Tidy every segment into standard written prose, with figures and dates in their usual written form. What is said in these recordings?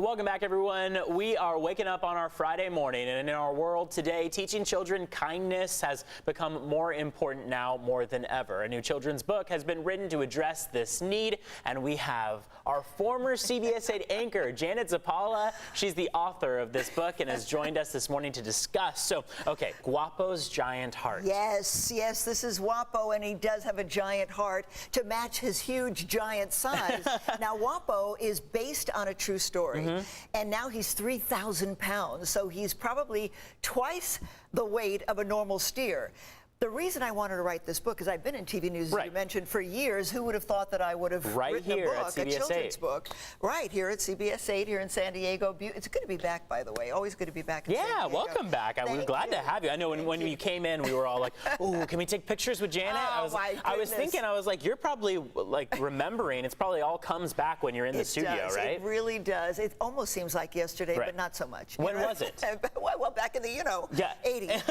Welcome back, everyone. We are waking up on our Friday morning, and in our world today, teaching children kindness has become more important now more than ever. A new children's book has been written to address this need, and we have our former CBS 8 anchor, Janet Zappala. She's the author of this book and has joined us this morning to discuss. So, okay, Guapo's giant heart. Yes, this is Guapo, and he does have a giant heart to match his huge giant size. Now, Guapo is based on a true story. And now he's 3,000 pounds, so he's probably twice the weight of a normal steer. The reason I wanted to write this book is I've been in TV news, as you mentioned, for years. Who would have thought that I would have written a book, a children's book, right here at CBS 8 here in San Diego. It's good to be back, by the way. Always good to be back in San Diego. Yeah, welcome back. We're glad to have you. I know when you came in, we were all like, "Oh, can we take pictures with Janet?" I was thinking, you're probably like remembering. It's probably all comes back when you're in the studio, right? It really does. It almost seems like yesterday, but not so much. When was it? Well, back in the 80s.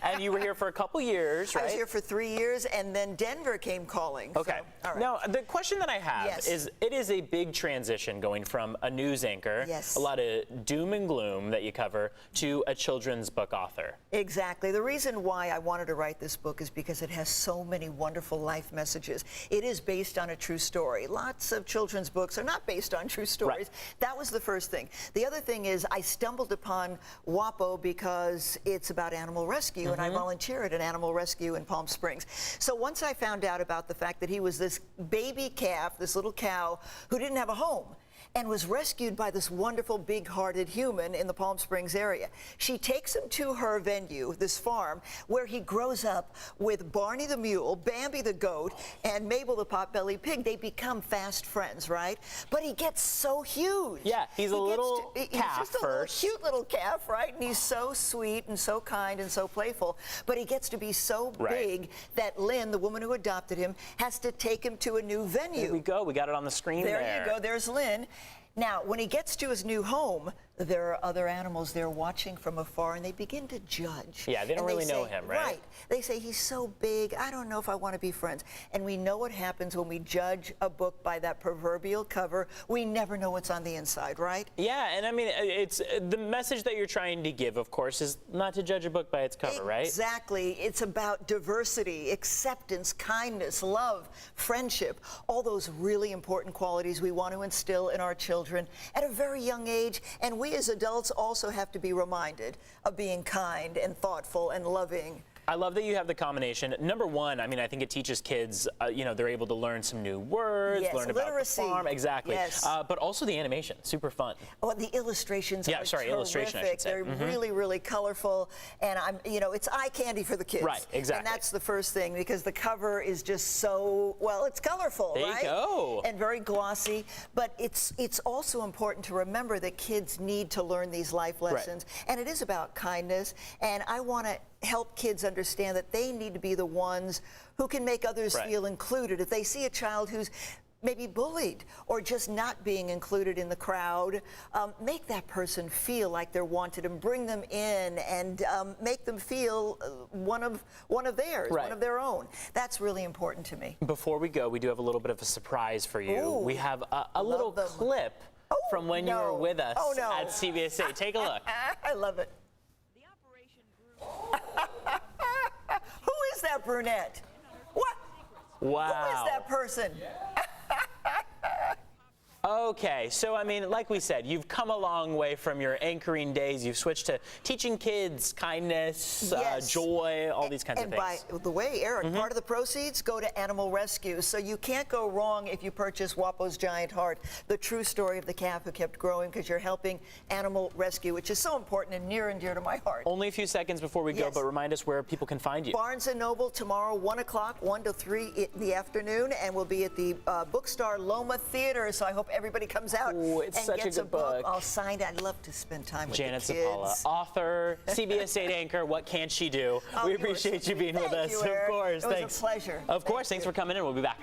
And you were here for a couple years, right? I was here for 3 years, and then Denver came calling. Okay. So, all right. Now, the question that I have is, it is a big transition going from a news anchor, a lot of doom and gloom that you cover, to a children's book author. Exactly. The reason why I wanted to write this book is because it has so many wonderful life messages. It is based on a true story. Lots of children's books are not based on true stories. That was the first thing. The other thing is I stumbled upon Guapo because it's about animal rescue, and I volunteer at an animal rescue in Palm Springs. So once I found out about the fact that he was this baby calf, this little cow, who didn't have a home, and was rescued by this wonderful big-hearted human in the Palm Springs area. She takes him to her venue, this farm, where he grows up with Barney the mule, Bambi the goat, and Mabel the pot-bellied pig. They become fast friends, right? But he gets so huge. Yeah, he's a little calf He's just a cute little calf, right? And he's so sweet and so kind and so playful. But he gets to be so big that Lynn, the woman who adopted him, has to take him to a new venue. There we go. We got it on the screen there. There you go. There's Lynn. Now, when he gets to his new home, there are other animals there watching from afar, and they begin to judge. Yeah, they don't really know him, right? Right. They say, he's so big, I don't know if I want to be friends. And we know what happens when we judge a book by that proverbial cover. We never know what's on the inside, right? Yeah, and I mean, it's the message that you're trying to give, of course, is not to judge a book by its cover, right? Exactly. It's about diversity, acceptance, kindness, love, friendship, all those really important qualities we want to instill in our children at a very young age. And we as adults also have to be reminded of being kind and thoughtful and loving. I love that you have the combination. Number one, I mean, I think it teaches kids, they're able to learn some new words, learn literacy. About the farm. Exactly. But also the animation, super fun. Oh, the illustrations are terrific. Illustration, I should say. They're really, really colorful, and it's eye candy for the kids. Right, exactly. And that's the first thing, because the cover is just so, well, it's colorful, there right? You go. And very glossy, but it's also important to remember that kids need to learn these life lessons, and it is about kindness, and I want to help kids understand that they need to be the ones who can make others feel included. If they see a child who's maybe bullied or just not being included in the crowd, make that person feel like they're wanted and bring them in and make them feel one of theirs, one of their own. That's really important to me. Before we go, we do have a little bit of a surprise for you. Ooh, we have a little clip from when you were with us at CBS 8. Take a look. I love it. Who is that brunette? What? Wow. Who is that person? Okay, so I mean, like we said, you've come a long way from your anchoring days. You've switched to teaching kids kindness, joy, all these kinds of things. And by the way, Eric, part of the proceeds go to animal rescue. So you can't go wrong if you purchase Guapo's Giant Heart, the true story of the calf who kept growing, because you're helping animal rescue, which is so important and near to my heart. Only a few seconds before we go, but remind us where people can find you. Barnes & Noble tomorrow, 1 o'clock, 1 to 3 in the afternoon, and we'll be at the Bookstar Loma Theater. So I hope everybody comes out and such gets a good book. I'll sign it. I'd love to spend time with Janet the kids. Zappala, author, CBS 8 anchor, what can't she do? We appreciate you being with us. Eric. Of course. It was a pleasure. Of course. Thanks for coming in. We'll be back.